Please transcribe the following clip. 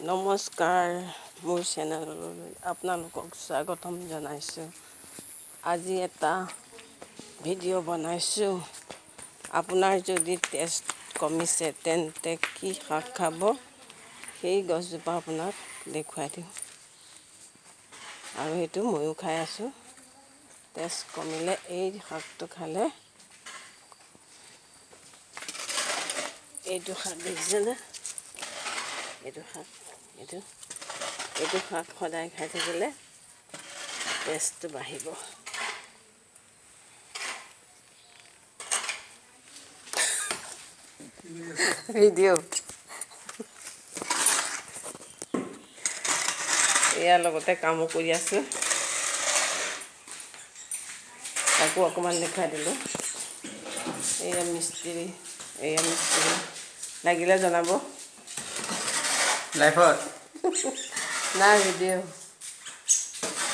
নমস্কাৰ মোৰ চেনেললৈ আপোনালোকক স্বাগতম জনাইছোঁ। আজি এটা ভিডিঅ' বনাইছোঁ। আপোনাৰ যদি তেজ কমিছে তেন্তে কি শাক খাব সেই গছজোপা আপোনাক দেখুৱাই দিওঁ। আৰু সেইটো ময়ো খাই আছোঁ। তেজ কমিলে এই শাকটো খালে, এইটো শাক দেখিছেনে? এইটো শাক সদায় খাই থাকিলে তেজটো বাঢ়িব। ভিডিঅ' ইয়াৰ লগতে কামো কৰি আছোঁ। তাকো অকণমান দেখুৱাই দিলোঁ। এয়া মিস্ত্ৰী লাগিলে জনাব। লাইফত নাই ভিডিঅ'।